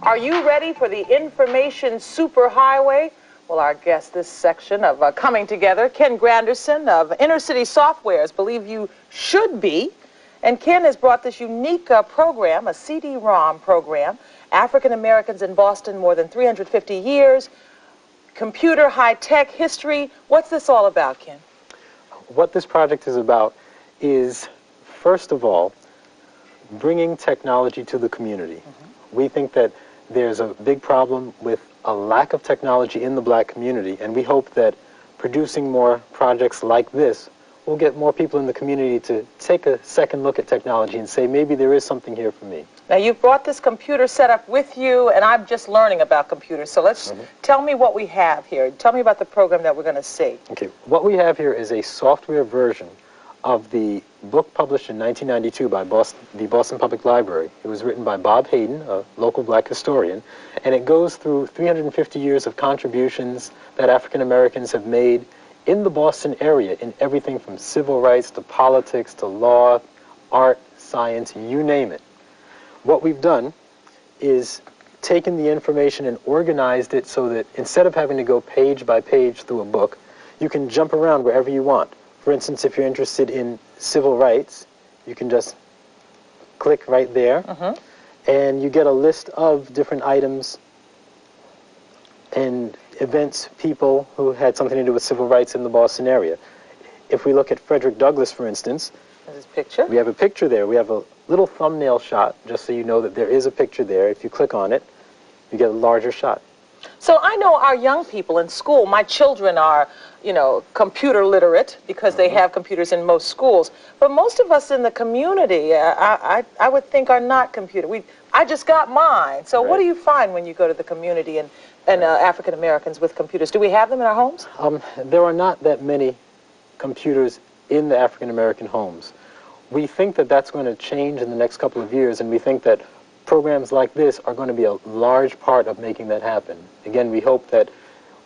Are you ready for the information superhighway? Well, our guest this section of Coming Together, Ken Granderson of Inner City Softwares, believe you should be. And Ken has brought this unique program, a CD-ROM program, African Americans in Boston more than 350 years, computer high-tech history. What's this all about, Ken? What this project is about is, first of all, bringing technology to the community. We think that there's a big problem with a lack of technology in the black community, and we hope that producing more projects like this will get more people in the community to take a second look at technology and say, maybe there is something here for me. Now, you've brought this computer setup with you, and I'm just learning about computers, so let's tell me what we have here. Tell me about the program that we're going to see. Okay, what we have here is a software version of the book published in 1992 by the Boston Public Library. It was written by Bob Hayden, a local black historian, and it goes through 350 years of contributions that African Americans have made in the Boston area in everything from civil rights to politics to law, art, science, you name it. What we've done is taken the information and organized it so that instead of having to go page by page through a book, you can jump around wherever you want. For instance, if you're interested in civil rights, you can just click right there, and you get a list of different items and events, people who had something to do with civil rights in the Boston area. If we look at Frederick Douglass, for instance, there's a picture. We have a picture there. We have a little thumbnail shot, just so you know that there is a picture there. If you click on it, you get a larger shot. So I know our young people in school, my children are, you know, computer literate because they have computers in most schools. But most of us in the community, I would think, are not computer. I just got mine. So what do you find when you go to the community and African Americans with computers? Do we have them in our homes? There are not that many computers in the African American homes. We think that that's going to change in the next couple of years, and we think that programs like this are going to be a large part of making that happen. Again, we hope that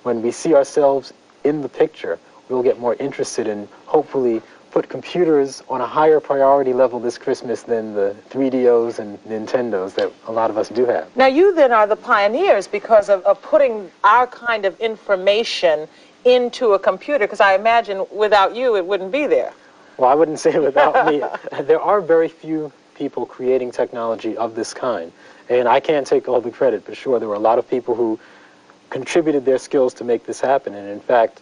when we see ourselves in the picture, we'll get more interested and hopefully put computers on a higher priority level this Christmas than the 3DOs and Nintendos that a lot of us do have. Now, you then are the pioneers because of putting our kind of information into a computer, because I imagine without you it wouldn't be there. Well, I wouldn't say without me. There are very few people creating technology of this kind, and I can't take all the credit, but sure, there were a lot of people who contributed their skills to make this happen, and in fact,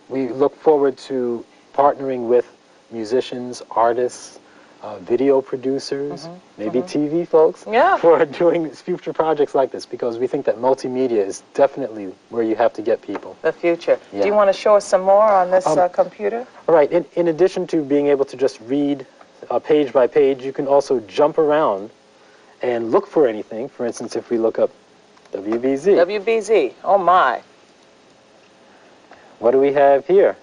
we look forward to partnering with musicians, artists, video producers, maybe TV folks, for doing future projects like this, because we think that multimedia is definitely where you have to get people. The future. Do you want to show us some more on this computer? All right. In addition to being able to just read page by page, you can also jump around and look for anything. For instance, if we look up WBZ. WBZ. Oh, my. What do we have here?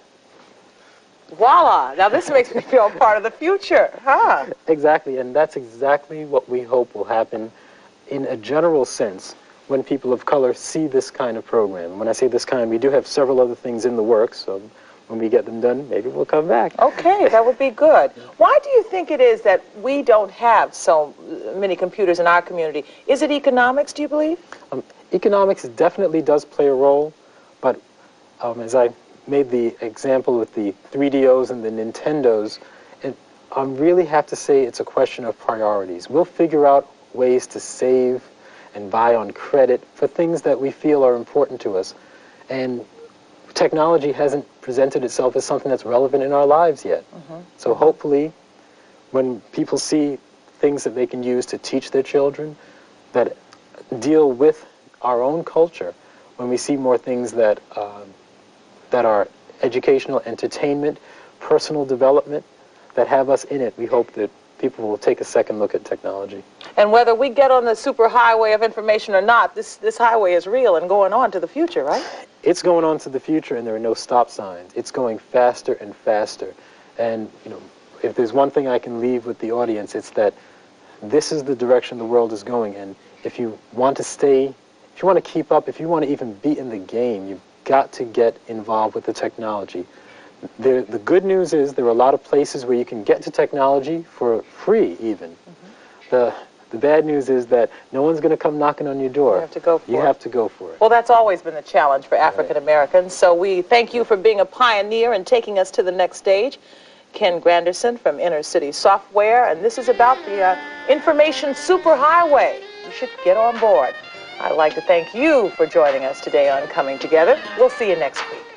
Voila! Now this makes me feel part of the future, huh? Exactly, and that's exactly what we hope will happen in a general sense when people of color see this kind of program. When I say this kind, we do have several other things in the works, so when we get them done, maybe we'll come back. Okay, that would be good. Why do you think it is that we don't have so many computers in our community? Is it economics, do you believe? Economics definitely does play a role, but as I made the example with the 3DOs and the Nintendos, I really have to say it's a question of priorities. We'll figure out ways to save and buy on credit for things that we feel are important to us. And technology hasn't presented itself as something that's relevant in our lives yet. So hopefully, when people see things that they can use to teach their children that deal with our own culture, when we see more things that that are educational, entertainment, personal development, that have us in it, we hope that people will take a second look at technology. And whether we get on the super highway of information or not, this highway is real and going on to the future, right? It's going on to the future, and there are no stop signs. It's going faster and faster. And, you know, if there's one thing I can leave with the audience, it's that this is the direction the world is going. And if you want to stay, if you want to keep up, if you want to even be in the game, you've got to get involved with the technology. The good news is there are a lot of places where you can get to technology for free even. The The bad news is that no one's going to come knocking on your door. You have to go for it. You have to go for it. Well, that's always been the challenge for African Americans. So we thank you for being a pioneer and taking us to the next stage. Ken Granderson from Inner City Software, and this is about the information superhighway. You should get on board. I'd like to thank you for joining us today on Coming Together. We'll see you next week.